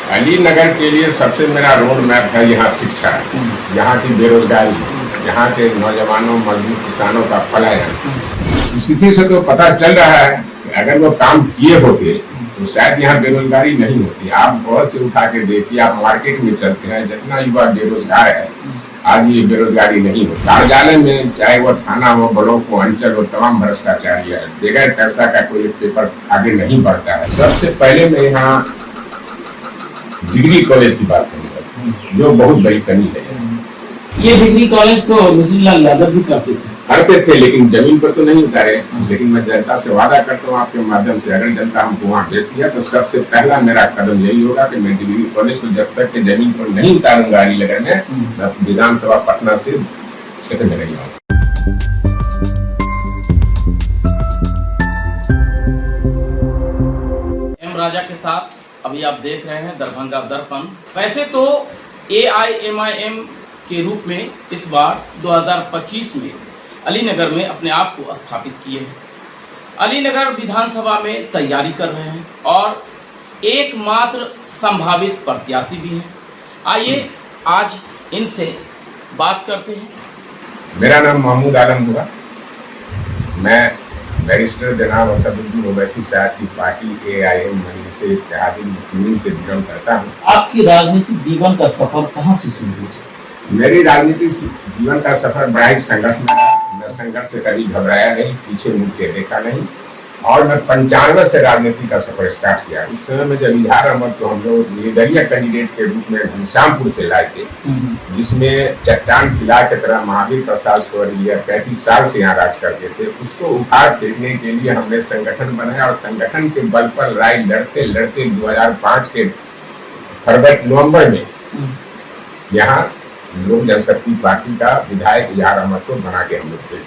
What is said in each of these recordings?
अली नगर के लिए सबसे मेरा रोड मैप है यहाँ शिक्षा, यहाँ की बेरोजगारी, यहाँ के नौजवानों मजदूर किसानों का पलायन। स्थिति से तो पता चल रहा है कि अगर वो काम किए होते तो शायद यहाँ बेरोजगारी नहीं होती। आप बहुत से उठा के देखिए, आप मार्केट में चलते हैं, जितना युवा बेरोजगार है आज ये बेरोजगारी नहीं होती। कार्यालय में चाहे वो थाना हो, ब्लॉक हो, अंचल हो, तमाम भ्रष्टाचारी है। बगैर पैसा का कोई पेपर आगे नहीं बढ़ता है। सबसे पहले मैं यहाँ डिग्री कॉलेज की बात करूँगा, जो बहुत बड़ी कमी है। ये डिग्री कॉलेज तो मिसिर लाल यादव भी करते थे, लेकिन जमीन पर तो नहीं उतारे। लेकिन मैं जनता से वादा करता हूँ आपके माध्यम से, अगर जनता हमको वहाँ भेज दिया तो सबसे पहला मेरा कदम यही होगा कि मैं डिग्री कॉलेज को जब तक के जमीन पर नहीं उतारूंगा अली नगर में, मैं विधानसभा पटना से क्षेत्र में नहीं आऊंगा। एम राजा के साथ अभी आप देख रहे हैं दरभंगा दर्पण। वैसे तो AIMIM के रूप में इस बार 2025 में अली नगर में अपने आप को स्थापित किए हैं। अली नगर विधानसभा में तैयारी कर रहे हैं और एकमात्र संभावित प्रत्याशी भी हैं। आइए आज इनसे बात करते हैं। मेरा नाम महमूद आलम हुआ। मैं बैरिस्टर जनाब असदुद्दीन ओवैसी साहब की पार्टी AIM से इत्तेहादी मुस्लिमीन से बिलोंग करता हूँ। आपकी राजनीतिक जीवन का सफर कहाँ से शुरू हुआ? मेरी राजनीतिक जीवन का सफर बड़ा ही संघर्ष में रहा। मैं संघर्ष से कभी घबराया नहीं, पीछे मुड़ के देखा नहीं, और मैं 95 से राजनीति का सफर स्टार्ट किया। इस समय में जब इजहार अहमद को हम लोग निर्दलीय कैंडिडेट के रूप में घनश्यामपुर से लाए थे, जिसमें चट्टान किला की तरह महावीर प्रसाद सोरेलिया 35 साल से यहाँ राज करते थे, उसको उखाड़ फेंकने के लिए हमने संगठन बनाया। और संगठन के बल पर लड़ाई लड़ते लड़ते 2005 के नवंबर में यहाँ लोक जनशक्ति पार्टी का विधायक इजहार अहमद को बना के हम लोग थे।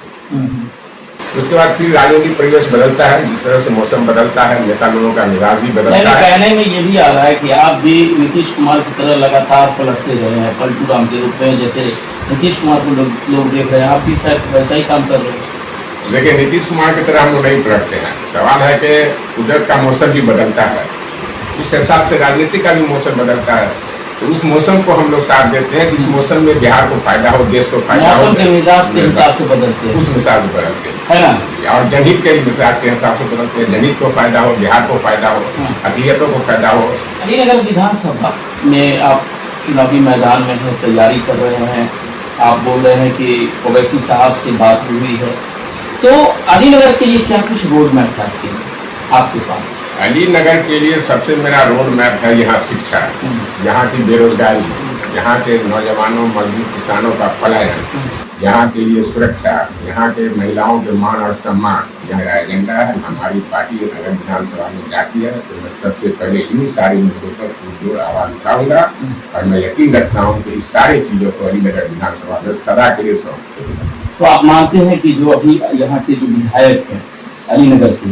उसके बाद फिर राजनीतिक परिवेश बदलता है, जिस तरह से मौसम बदलता है, नेता लोगों का मिजाज भी बदलता है। कहने में ये भी आ रहा है कि आप भी नीतीश कुमार की तरह लगातार पलटते रहे हैं, पलटू राम के रूप में, जैसे नीतीश कुमार को लोग देख रहे हैं, आप भी शायद वैसा ही काम कर रहे हैं। लेकिन नीतीश कुमार की तरह हम लोग नहीं पलटते हैं। सवाल है कि कुदरत का मौसम भी बदलता है, उस हिसाब से राजनीति का भी मौसम बदलता है, तो उस मौसम को हम लोग साथ देते हैं। जिस मौसम में बिहार को फायदा हो, देश को फायदा हो, मौसम के मिजाज के हिसाब से बदलते हैं, उस मिजाज से बदलते हैं, है ना। और जनहित के मिजाज के हिसाब से बदलते हैं। जनहित को फायदा हो, बिहार को फायदा हो, अक़लियतों को फायदा हो। अली नगर विधानसभा में आप चुनावी मैदान में हैं, तैयारी कर रहे हैं, आप बोल रहे हैं कि ओवैसी साहब से बात हुई है, तो अली नगर के लिए क्या कुछ रोड मैप आपके पास? अली नगर के लिए सबसे मेरा रोड मैप है यहाँ शिक्षा, यहाँ की बेरोजगारी, यहाँ के नौजवानों मजदूर किसानों का पलायन, यहाँ के लिए सुरक्षा, यहाँ के महिलाओं के मान और सम्मान, यह मेरा एजेंडा है। हमारी पार्टी अगर विधानसभा में जाती है तो मैं सबसे पहले इन्हीं सारी मुद्दों पर पुरजोर आवाज उठाऊंगा, और मैं यकीन रखता हूँ कि इस सारी चीजों को अली नगर विधानसभा में सदा के लिए सौंप। तो आप मानते हैं कि जो अभी यहाँ के जो विधायक हैं अली नगर के,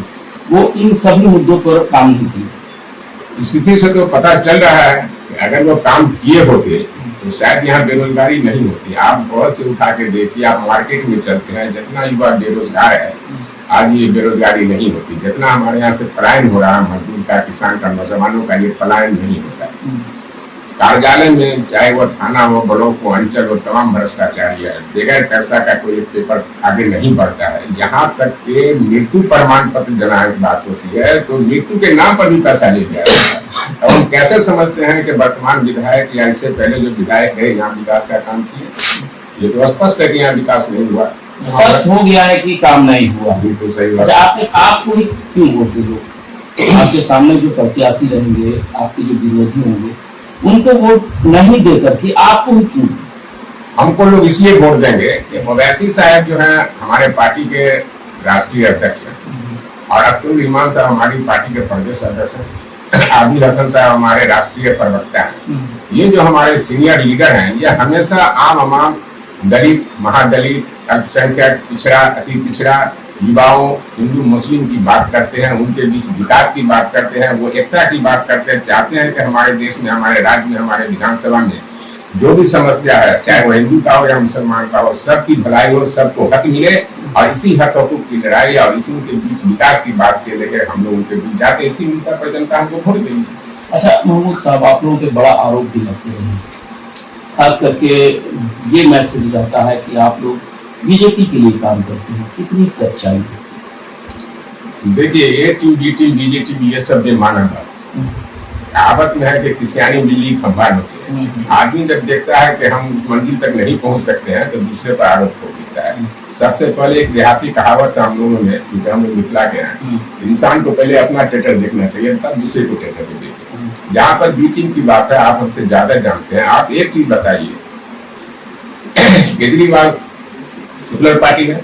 वो इन सभी मुद्दों पर काम नहीं किए? स्थिति से तो पता चल रहा है कि अगर वो काम किए होते तो शायद यहाँ बेरोजगारी नहीं होती। आप बहुत से उठा के देखिए, आप मार्केट में चलते हैं, जितना युवा बेरोजगार है आज ये बेरोजगारी नहीं होती। जितना हमारे यहाँ से पलायन हो रहा है, मजदूर का, किसान का, नौजवानों का, ये पलायन नहीं होता। कार्यालय में चाहे वो थाना हो, ब्लॉक हो, अंचल हो, तमाम भ्रष्टाचारी है। बगैर पैसा का कोई पेपर आगे नहीं बढ़ता है। यहाँ तक के मृत्यु प्रमाण पत्र जनाने की बात होती है तो मृत्यु के नाम पर भी पैसा ले जाता है। अब हम कैसे समझते हैं कि वर्तमान विधायक या इससे पहले जो विधायक है यहाँ विकास का काम किए? ये तो स्पष्ट है कि यहाँ विकास नहीं हुआ, स्पष्ट हो गया है कि काम नहीं हुआ। बिल्कुल सही बात। आपको ही क्यों वोट लोग? आपके सामने जो प्रत्याशी रहेंगे, आपके जो विरोधी होंगे, उनको वोट नहीं देकर के आपको ही क्यों? हमको लोग इसलिए वोट देंगे कि ओवैसी साहब जो है हमारे पार्टी के राष्ट्रीय अध्यक्ष हैं, और अब्दुल रहमान साहब हमारी पार्टी के प्रदेश अध्यक्ष हैं, आबिद हसन साहब हमारे राष्ट्रीय प्रवक्ता हैं। ये जो हमारे सीनियर लीडर हैं, ये हमेशा आम दलित, महादलित, अल्पसंख्यक, पिछड़ा, अति पिछड़ा, युवाओं, हिंदू मुस्लिम की बात करते हैं, उनके बीच विकास की बात करते हैं, वो एकता की बात करते हैं। चाहते हैं कि हमारे देश में, हमारे राज्य में, हमारे विधानसभा में जो भी समस्या है, चाहे वो हिंदू का हो या मुसलमान का हो, सबकी भलाई हो, सबको हक मिले, और इसी हक हकूक की लड़ाई और इसी के बीच विकास की बात के लेकर हम लोग उनके बीच जाते, इसी मुद्दा पर जनता हमको वोट देंगे। अच्छा महमूद साहब, आप लोगों पे बड़ा आरोप भी लगते रहे, खास करके ये मैसेज रहता है कि आप लोग बीजेपी के लिए काम करते हैं, कितनी सच्चाई है इसमें? देखिए, ए टीम बी टीम बीजे टीम ये सब बेमाना बात। कहावत में है कि किसियानी बिल्ली खंभा नोचे। आदमी जब देखता है कि हम उस मंजिल तक नहीं पहुंच सकते हैं तो दूसरे पर आरोप हो देता है। सबसे पहले एक देहाती कहावत हम लोगों ने, क्योंकि हम लोग मिथिला के हैं, इंसान को पहले अपना टेटर देखना चाहिए, तब दूसरे को टेटर को देखे। जहाँ पर बी टीम की बात है, आप हमसे ज्यादा जानते हैं। आप एक चीज बताइए, केजरीवाल सेकुलर पार्टी है,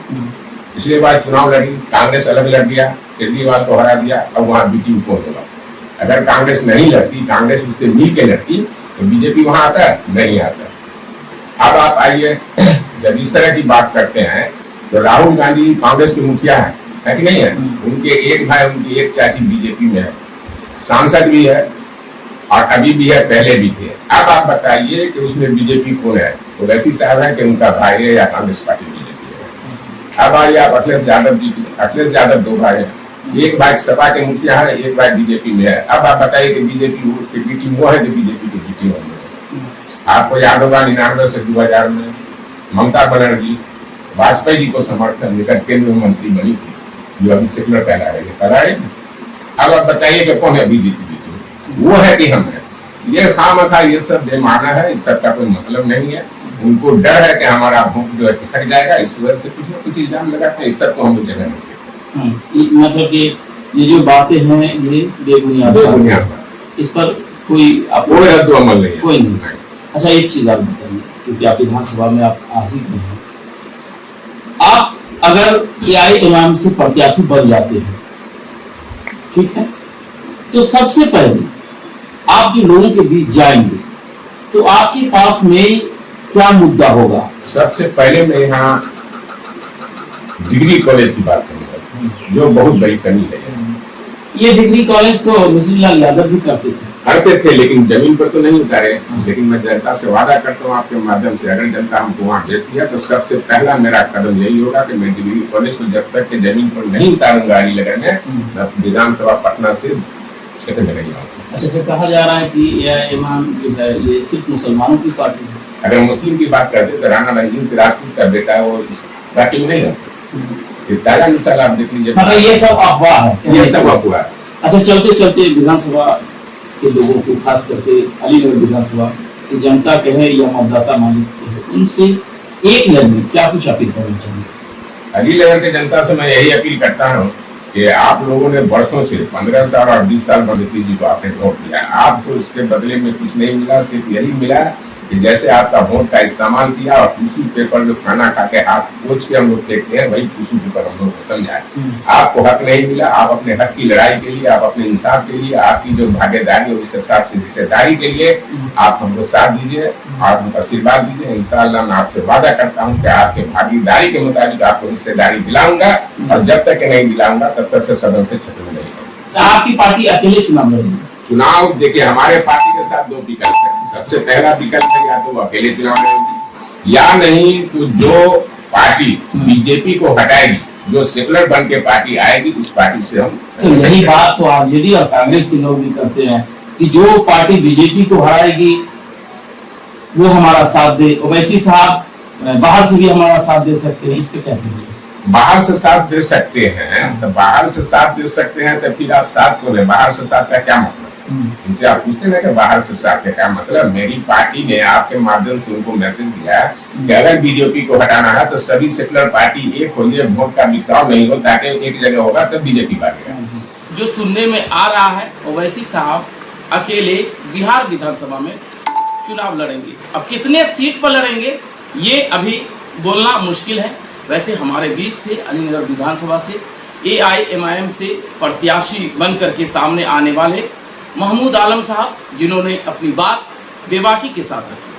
पिछले बार चुनाव लड़ी, कांग्रेस अलग लड़ गया, केजरीवाल को हरा दिया, अब वहाँ बी टीम कौन होगा? अगर कांग्रेस नहीं लड़ती, कांग्रेस उससे मिल के लड़ती, तो बीजेपी वहां आता है? नहीं आता। अब आप आइए, जब इस तरह की बात करते हैं तो राहुल गांधी कांग्रेस के मुखिया है कि नहीं है? उनके एक भाई, उनकी एक चाची बीजेपी में है, सांसद भी है और अभी भी है, पहले भी थे। अब आप बताइए कि उसमें बीजेपी कौन है? तो वैसी साहब है कि उनका भाई है या कांग्रेस पार्टी बीजेपी है। अब आइए आप अखिलेश यादव जी, अखिलेश यादव दो भाई है, एक भाई सपा के मुखिया है, एक भाई बीजेपी में है। अब आप बताइए कि बीजेपी की बी टीम वो है कि बीजेपी की बी टीम है? आपको याद होगा 99 से 2000 में ममता बनर्जी वाजपेयी जी को समर्थन देकर केंद्रीय मंत्री बनी थी, जो अभी सेकुलर कहला रही है। अब आप बताइए कि कौन है बीजेपी? वो है कि हम है? ये खामखा ये सब बेमाना है, इस सब का कोई मतलब नहीं है। उनको डर है कि हमारा भूख जो है खिसक जाएगा, इस वजह से कुछ न कुछ इल्जाम लगाते हैं। इस सब को हम लोग जगह नहीं देते। मतलब कि ये जो बातें हैं ये बेबुनियाद, इस पर कोई रद्द अमल नहीं है, कोई नहीं। अच्छा, एक चीज आप बताइए, क्योंकि आप विधानसभा में आप आ ही गए हैं, आप अगर एआईएमआईएम से प्रत्याशी बन जाते हैं, ठीक है, तो सबसे पहले आप जो लोगों के बीच जाएंगे तो आपके पास में क्या मुद्दा होगा? सबसे पहले मैं यहाँ डिग्री कॉलेज की बात करूंगा, जो बहुत बड़ी कमी है। ये डिग्री कॉलेज तो मिसिर लाल यादव भी करते थे, लेकिन जमीन पर तो नहीं उतारे। लेकिन मैं जनता से वादा करता हूँ आपके माध्यम से, अगर जनता हमको वहाँ भेज दिया तो सबसे पहला मेरा कदम यही होगा कि मैं डिग्री कॉलेज को जब तक के जमीन पर नहीं उतारूंगा अलीनगर में, विधानसभा पटना से क्षेत्र में नहीं आऊंगा। अच्छा, कहा जा रहा है कि एआईएमआईएम जो है ये सिर्फ मुसलमानों की पार्टी है। अगर मुस्लिम की बात करते तो राणा रंजीत सिंह राजपूत का बेटा वो इस पार्टी में नहीं रहता। ताजा मिसाल आप देख लीजिए। मतलब ये सब अफवाह है, ये सब अफवाह है। अच्छा, चलते चलते विधानसभा के लोगों को, खास करके अलीगढ़ विधानसभा की जनता के है या मतदाता मालिक के है, उनसे एक लाइन में क्या कुछ अपील करना चाहिए? अलीगढ़ के जनता से मैं यही अपील करता हूँ कि आप लोगों ने वर्षों से 15 साल और 20 साल नीतीश जी को आपने वोट दिया, आपको उसके बदले में कुछ नहीं मिला। सिर्फ यही मिला कि जैसे आपका वोट का इस्तेमाल किया और टिश्यू पेपर जो खाना खा के हाथ पोंछ के हम लोग फेंकते हैं, वही टिश्यू पेपर हम लोग को समझा है। आपको हक नहीं मिला। आप अपने हक की लड़ाई के लिए, आप अपने इंसाफ के लिए, आपकी जो भागीदारी है उस हिसाब से हिस्सेदारी के लिए आप हमको साथ दीजिए, आप हमको आशीर्वाद दीजिए। इंशाअल्लाह मैं आपसे वादा करता हूँ कि आपके भागीदारी के मुताबिक आपको हिस्सेदारी दिलाऊंगा, और जब तक नहीं दिलाऊंगा तब तक से सदन से छुट्टी नहीं होगी। आपकी पार्टी अकेले चुनाव लड़ेगी? चुनाव देखिए, हमारे पार्टी के साथ दो विकल्प है। सबसे पहला विकल्प है या तो वो अकेले चुनाव लड़ेगी, या नहीं तो जो पार्टी बीजेपी को हटाएगी, जो सेकुलर बन के पार्टी आएगी, उस पार्टी से हम। तो यही बात तो आरजेडी और कांग्रेस के लोग भी करते हैं कि जो पार्टी बीजेपी को हराएगी वो हमारा साथ दे। ओवैसी साहब बाहर से भी हमारा साथ दे सकते हैं, इस पे क्या कहेंगे? बाहर से साथ दे सकते हैं तो बाहर से साथ दे सकते हैं, तो फिर आप साथ क्यों नहीं? बाहर से साथ का क्या मतलब? इनसे आप पूछते ना कि बाहर से साथ का क्या मतलब? मेरी पार्टी ने आपके माध्यम से उनको मैसेज दिया कि अगर बीजेपी को हटाना है तो सभी सेकुलर पार्टी एक हो जाए, वोट का बिखराव नहीं हो, ताकि एक जगह होगा तब बीजेपी बढ़ेगा। जो सुनने में आ रहा है ओवैसी साहब अकेले बिहार विधानसभा में चुनाव लड़ेंगे। अब कितने सीट पर लड़ेंगे ये अभी बोलना मुश्किल है। वैसे हमारे बीच थे अलीनगर विधानसभा से एआईएमआईएम से प्रत्याशी बन करके सामने आने वाले महमूद आलम साहब, जिन्होंने अपनी बात बेबाकी के साथ रखी।